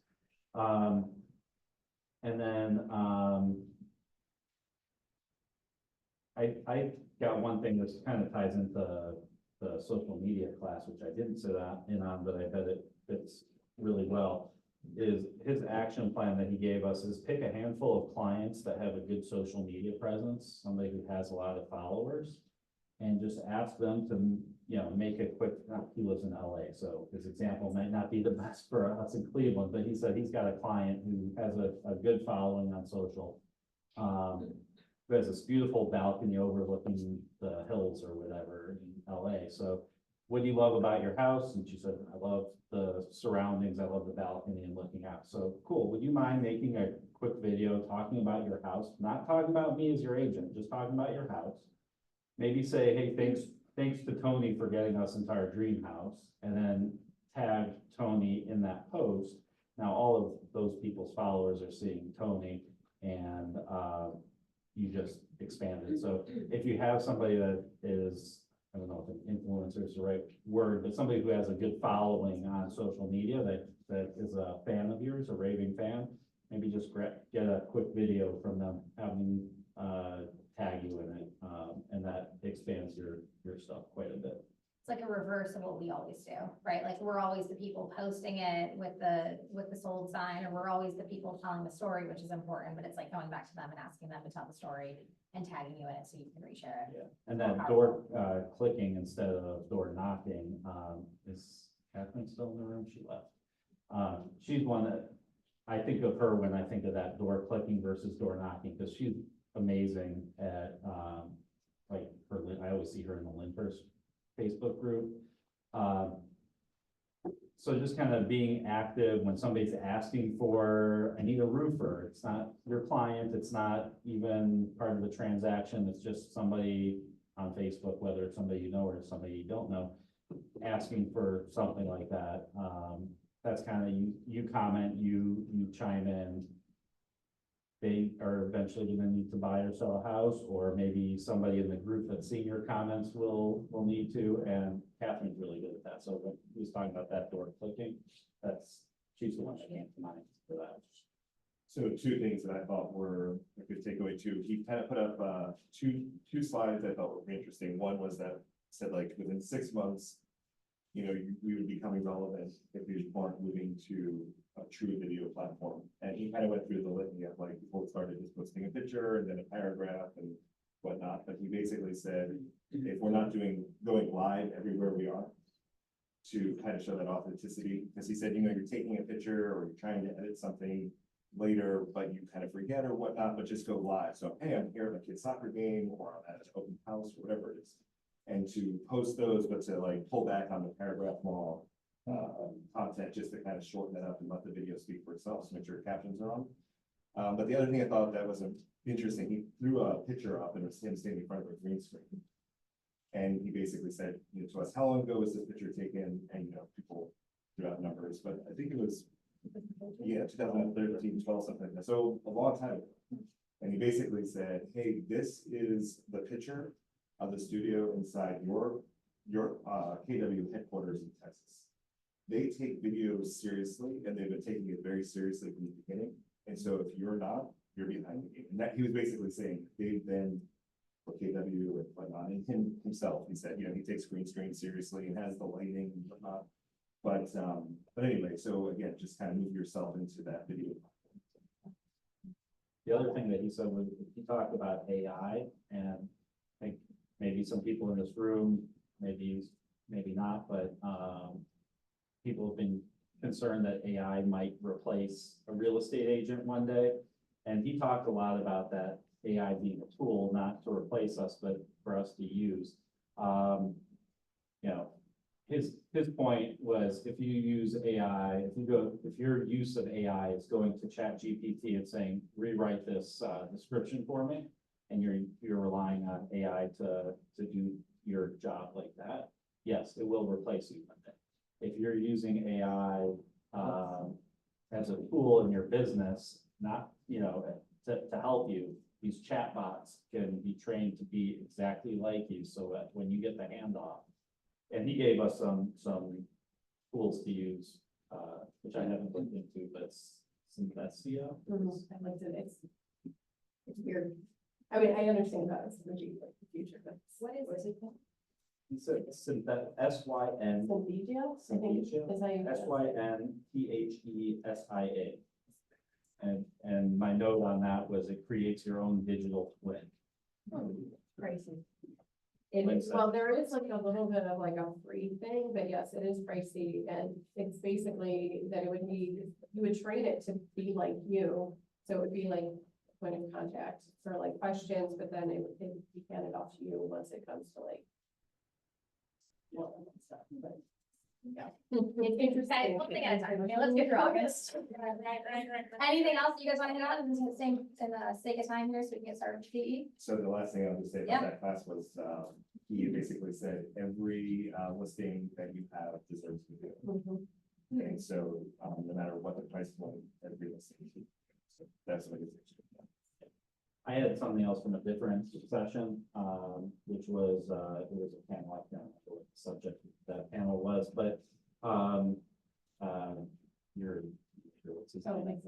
And then, I got one thing that's kind of ties into the social media class, which I didn't sit in on, but I bet it fits really well, is his action plan that he gave us is pick a handful of clients that have a good social media presence, somebody who has a lot of followers, and just ask them to, make a quick, he lives in LA, so his example might not be the best for us in Cleveland, but he said he's got a client who has a good following on social, who has this beautiful balcony overlooking the hills or whatever in LA. So what do you love about your house? And she said, I love the surroundings. I love the balcony and looking out. So cool. Would you mind making a quick video talking about your house? Not talking about me as your agent, just talking about your house. Maybe say, hey, thanks to Tony for getting us into our dream house, and then tag Tony in that post. Now, all of those people's followers are seeing Tony, and you just expanded. So if you have somebody that is, I don't know if an influencer is the right word, but somebody who has a good following on social media that is a fan of yours, a raving fan, maybe just get a quick video from them having tag you in it, and that expands your stuff quite a bit. It's like a reverse of what we always do, right? Like we're always the people posting it with the sold sign, or we're always the people telling the story, which is important, but it's like going back to them and asking them to tell the story and tagging you in it so you can reshare it. Yeah, and then door clicking instead of door knocking, is Kathleen still in the room? She left. She's one that I think of her when I think of that door clicking versus door knocking, because she's amazing at like I always see her in the Linters Facebook group. So just kind of being active when somebody's asking for, I need a roofer. It's not your client. It's not even part of the transaction. It's just somebody on Facebook, whether it's somebody you know or somebody you don't know, asking for something like that. That's kind of you comment, you chime in. They are eventually going to need to buy or sell a house, or maybe somebody in the group that's seeing your comments will need to, and Catherine's really good at that. So when he was talking about that door clicking, she's the one that came to mind for that. So 2 things that I thought were a good takeaway too. He kind of put up two slides I thought were pretty interesting. One was that said like within 6 months, we would be becoming relevant if we weren't moving to a true video platform. And he kind of went through the litany of like people started just posting a picture and then a paragraph and whatnot. But he basically said, if we're not going live everywhere we are, to kind of show that authenticity, because he said, you're taking a picture or you're trying to edit something later, but you kind of forget or whatnot, but just go live. So, hey, I'm here at a kid's soccer game, or I'm at an open house, or whatever it is. And to post those, but to like pull back on the paragraph long content, just to kind of shorten that up and let the video speak for itself, so make sure captions are on. But the other thing I thought that was interesting, he threw a picture up and it was him standing in front of a green screen. And he basically said, to us, how long ago was this picture taken? And, people threw out numbers, but I think it was, 2013, 12, something like that. So a long time ago. And he basically said, hey, this is the picture of the studio inside your your, KW headquarters in Texas. They take videos seriously, and they've been taking it very seriously from the beginning, and so if you're not, you're behind the game, and that, he was basically saying, they've been for KW and whatnot, and himself, he said, you know, he takes green screen seriously and has the lighting and whatnot. But anyway, so again, just kind of move yourself into that video. The other thing that he said was, he talked about AI, and I think maybe some people in this room, maybe not, but, people have been concerned that AI might replace a real estate agent one day. And he talked a lot about that AI being a tool, not to replace us, but for us to use. You know, his point was, if you use AI, if your use of AI is going to ChatGPT and saying, rewrite this description for me, and you're relying on AI to do your job like that, yes, it will replace you one day. If you're using AI as a tool in your business, not, you know, to help you, these chatbots can be trained to be exactly like you, so that when you get the handoff, and he gave us some tools to use, which I haven't looked into, but Synthesia. I liked it. It's weird. I mean, I understand that it's gonna be like the future, but what is it called? It's a synthetic, S-Y-N. Synthesia? I think Synthesia. is how you. S-Y-N-T-H-E-S-I-A. And my note on that was, it creates your own digital twin. Pricey. It is, well, there is like a little bit of like a free thing, but yes, it is pricey, and it's basically that it would be, you would train it to be like you. So it would be like point of contact for like questions, but then it would be handed off to you once it comes to like. Well, stuff, but yeah. It's interesting. One thing at a time. Okay, let's get through August. Anything else you guys want to hit on in the sake of time here, so we can get started with PE? So the last thing I would just say about that class was, he basically said, every, listing that you have deserves to be. And so, no matter what the price point, every listing. So that's what it is. I had something else from a different session, which was, it was a panel, I can't remember what the subject of that panel was, but, what's his name?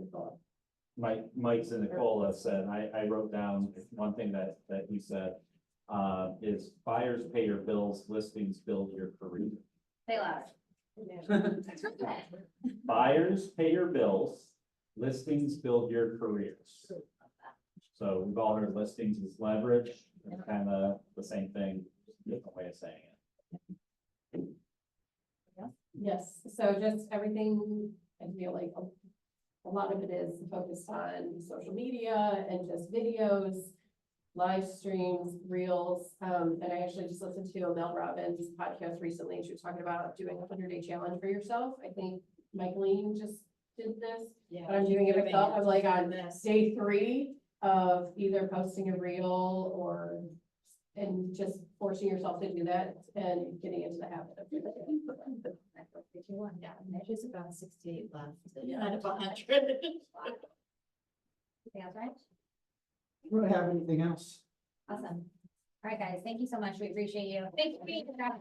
Mike Zinicola said, I wrote down one thing that he said, is buyers pay your bills, listings build your career. Say louder. Buyers pay your bills, listings build your careers. So we've all heard listings is leverage. It's kind of the same thing, different way of saying it. Yes, so just everything, I feel like a lot of it is focused on social media and just videos, live streams, reels. And I actually just listened to a Mel Robbins podcast recently. She was talking about doing a 100-day challenge for yourself. I think Michaeline just did this, but I'm doing it myself. I'm like on day 3 of either posting a reel or, and just forcing yourself to do that and getting into the habit of doing it. Yeah, there's about 68 left. Out of 100. Anything else, right? We don't have anything else. Awesome. All right, guys, thank you so much. We appreciate you. Thank you for being here.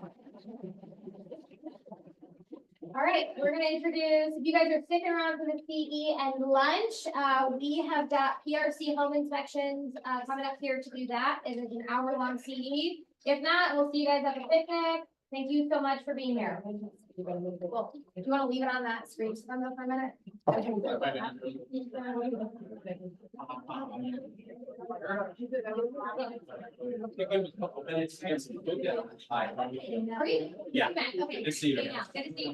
All right, we're gonna introduce, if you guys are sticking around for the CE and lunch, we have got PRC home inspections, coming up here to do that. It is an hour-long CE. If not, we'll see you guys at the picnic. Thank you so much for being here. Well, if you want to leave it on that screen for a minute. Yeah. Okay. Good to see you. Good to see you.